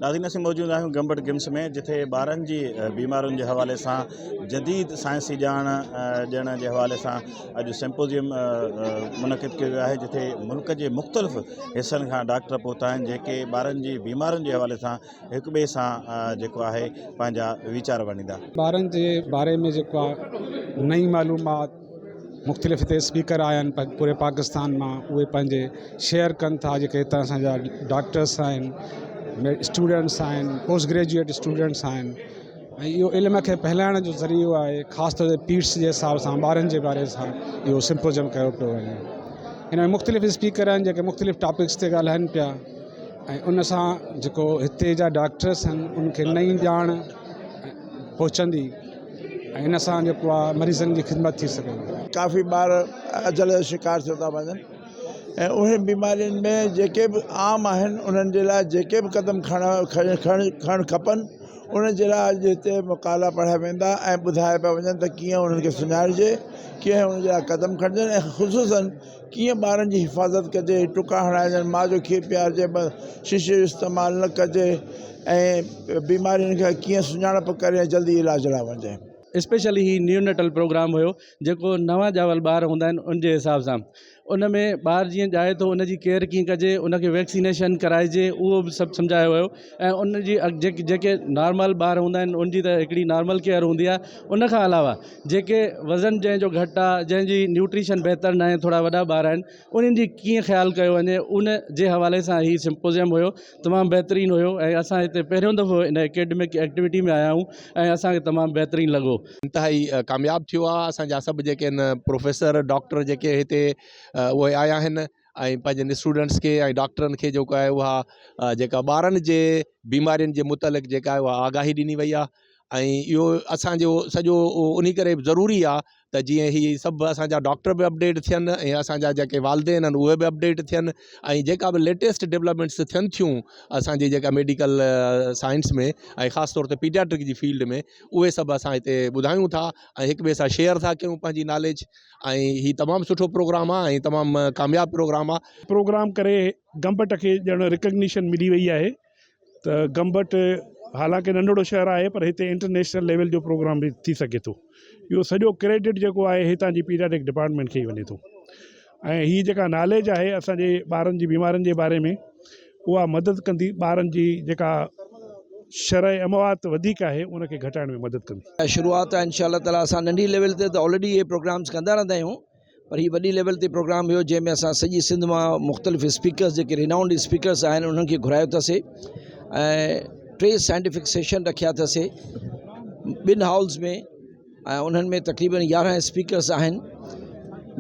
नाज़रीन असीं मौजूद आहियूं गंबट गिम्स में, जिथे ॿारनि जी बीमारियुनि जे हवाले सां जदीद साइंसी ॼाण ॾियण जे हवाले सां अॼु सिम्पोज़ियम मुनक़िद कयो वियो आहे, जिथे मुल्क जे मुख़्तलिफ़ हिस्सनि खां डॉक्टर पहुता आहिनि, जेके ॿारनि जी बीमारियुनि जे हवाले सां हिक ॿिए सां जेको आहे पंहिंजा वीचार वंडींदा। ॿारनि जे बारे में जेको आहे नई मालूमात मुख़्तलिफ़ हिते स्पीकर आया आहिनि पूरे पाकिस्तान मां, उहे पंहिंजे शेयर कनि था। जेके हितां असांजा डॉक्टर्स आहिनि, स्टूडेंट्स आहिनि, पोस्ट ग्रेजुएट स्टूडेंट्स आहिनि, ऐं इहो इल्म खे फैलाइण जो ज़रियो आहे। ख़ासि तौर ते पीड्स जे हिसाब सां ॿारनि जे बारे सां इहो सिम्पोज़ियम कयो पियो वञे। हिन में मुख़्तलिफ़ स्पीकर आहिनि जेके मुख़्तलिफ़ टॉपिक्स ते ॻाल्हाइनि पिया, ऐं उन सां जेको हिते जा डॉक्टर्स आहिनि उनखे नई ॼाण पहुचंदी, ऐं इन सां जेको आहे मरीज़नि जी ख़िदमत थी सघंदी। काफ़ी ॿार अजल जो शिकार थियो था वञनि, ऐं उहे बीमारियुनि में जेके बि आम आहिनि उन्हनि जे लाइ जेके बि क़दम खणणु खपनि, उन जे लाइ अॼु हिते मुकाला पढ़ाया वेंदा ऐं ॿुधाया पिया वञनि त कीअं उन्हनि खे सुञाणिजे, कीअं उन जे लाइ क़दम खणिजनि, ऐं ख़ुशूसन कीअं ॿारनि जी हिफ़ाज़त कजे, टुका हणाइजनि, माउ जो खीरु पीआरिजे, शीशे जो इस्तेमालु न कजे, ऐं बीमारियुनि खे कीअं सुञाणप करे जल्दी इलाज लाइ वञे। स्पेशली ही न्यूनेटल प्रोग्राम हुयो, जेको नवां ॼावल ॿार हूंदा आहिनि उन जे हिसाब सां उन में ॿार जीअं ॼाए थो उन जी केयर कीअं कजे, उनखे वैक्सीनेशन कराइजे, उहो बि सभु सम्झायो वियो। ऐं उन जी जेके नॉर्मल ॿार हूंदा आहिनि उन जी त हिकिड़ी नॉर्मल केयर हूंदी आहे। उन खां अलावा जेके वज़न जंहिंजो घटि आहे, जंहिंजी न्यूट्रिशन बहितर न आहे, थोरा वॾा ॿार आहिनि, उन्हनि जी कीअं ख़्यालु कयो वञे, उन जे हवाले सां ही सिम्पोज़ियम हुयो, तमामु बहितरीनु हुयो। ऐं असां हिते पहिरियों दफ़ो इन एकेडमिक एक्टिविटी में आया आहियूं ऐं असांखे तमामु बहितरीनु लॻो। इंतहाई कामयाबु थियो आहे। असांजा सभु जेके आहिनि प्रोफेसर डॉक्टर जेके हिते उहे आया आहिनि, ऐं पंहिंजनि स्टूडेंट्स खे ऐं डॉक्टरनि खे जेको आहे उहा जेका ॿारनि जे बीमारियुनि जे मुतलिक़ जेका आहे उहा आगाही ॾिनी वई आहे। ऐं इहो असांजो सॼो उन करे ज़रूरी आहे त जीअं ही सभु असांजा डॉक्टर बि अपडेट थियनि, ऐं असांजा जेके वालदेन आहिनि उहे बि अपडेट थियनि, ऐं जेका बि लेटेस्ट डेवलपमेंट्स थियनि थियूं असांजी जेका मेडिकल साइंस में, ऐं ख़ासि तौर ते पीडियाट्रिक जी फील्ड में, उहे सभु असां हिते ॿुधायूं था ऐं हिक ॿिए सां शेयर था कयूं पंहिंजी नॉलेज। ऐं हीउ तमामु सुठो प्रोग्राम आहे ऐं तमामु कामयाबु प्रोग्राम आहे। प्रोग्राम करे गंबट खे ॼण रिकग्निशन मिली वई आहे त गंबट हालांकि नंढड़ो शहर आहे, पर हिते इंटरनेशनल लेवल जो प्रोग्राम बि थी सघे थो। इहो सॼो क्रेडिट जेको आहे हितां जी पीडियाट्रिक डिपार्टमेंट खे ई वञे थो। ऐं हीअ जेका नॉलेज आहे असांजे ॿारनि जी बीमारियुनि जे बारे में, उहा मदद कंदी, ॿारनि जी जेका शरह अमवात वधीक आहे उनखे घटाइण में मदद कंदी। शुरूआत आहे इंशाअल्लाह ताला। असां नंढी लेवल ते त ऑलरेडी इहे प्रोग्राम्स कंदा रहंदा आहियूं, पर हीअ वॾी लेवल ते प्रोग्राम हुयो जंहिंमें असां सॼी सिंध मां मुख़्तलिफ़ स्पीकर्स जेके रिनाउंड स्पीकर्स आहिनि उन्हनि खे घुरायो अथसीं, ऐं 3 साइंटिफिक सेशन रखिया अथसीं 2 हॉल्स में, ऐं उन्हनि में तक़रीबन 11 स्पीकर्स आहिनि।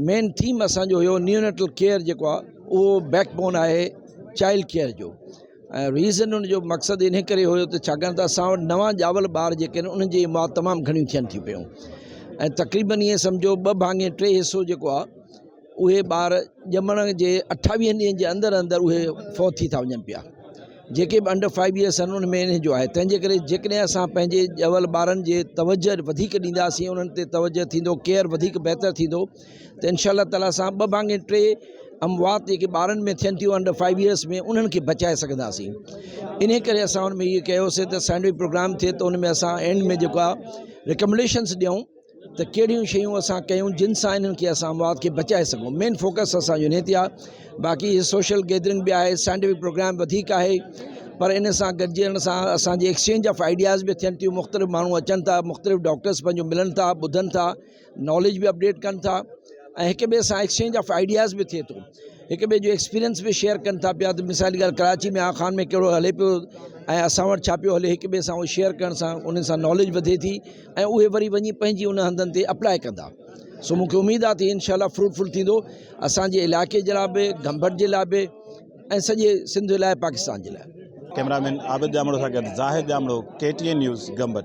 मेन थीम असांजो हुयो न्यूनेटल केयर, जेको आहे उहो बैकबोन आहे चाइल्ड केयर जो। ऐं रीज़न उन जो मक़सदु इन करे हुयो त छाकाणि त असां वटि नवां ॼावल ॿार जेके आहिनि उन्हनि जी मौत तमामु घणियूं थियनि थियूं पियूं, ऐं तक़रीबन ईअं सम्झो 2 भाङे 3 हिसो जेको आहे उहे ॿार ॼमण जे 28 ॾींहंनि जे अंदरि अंदरि उहे फौत थी था वञनि पिया। जेके बि अंडर 5 ईयर्स आहिनि उन में इन जो आहे। तंहिंजे करे जेकॾहिं असां पंहिंजे ॼवल ॿारनि जे तवजह वधीक ॾींदासीं, उन्हनि ते तवजह थींदो, केयर वधीक बहितर थींदो, त इंशाअल्लाह ताला असां 2 भाङे 3 अमवात जेके ॿारनि में थियनि थियूं अंडर 5 ईयर्स में, उन्हनि खे बचाए सघंदासीं। इन करे असां उन में इहे कयोसीं त साइंटिफिक प्रोग्राम थिए त उन में असां एंड में जेको आहे रिकमेंडेशन्स ॾियूं त कहिड़ियूं शयूं असां कयूं जिन सां इन्हनि खे असां अमवात खे बचाए सघूं। मेन फोकस असांजो इन ते आहे। बाक़ी सोशल गैदरिंग बि आहे, साइंटिफिक प्रोग्राम वधीक आहे, पर इन सां गॾिजण सां असांजी एक्सचेंज ऑफ आइडियाज़ बि थियनि थियूं। मुख़्तलिफ़ माण्हू अचनि था, मुख़्तलिफ़ डॉक्टर्स पंहिंजो मिलनि था, ॿुधनि था, नॉलेज बि अपडेट कनि था, ऐं हिक ॿिए सां एक्सचेंज ऑफ आइडियाज़ बि थिए थो। हिक ॿिए जो एक्सपीरियंस बि शेयर कनि था पिया। त मिसाल ॻाल्हि कराची में आखान में कहिड़ो हले पियो ऐं असां वटि छा पियो हले, हिक ॿिए सां उहो शेयर करण सां उन सां नॉलेज वधे थी, ऐं उहे वरी वञी पंहिंजी उन हंधनि ते अप्लाई कंदा। सो मूंखे उमेदु आहे त इंशाअल्लाह फ्रूटफुल थींदो असांजे इलाइक़े जे लाइ बि, गंबट जे लाइ बि, ऐं सॼे सिंध लाइ, पाकिस्तान जे लाइ। कैमरामैन आबिद जामड़ो सां गॾु ज़ाहिद जामड़ो, KTN न्यूज़ गंबट।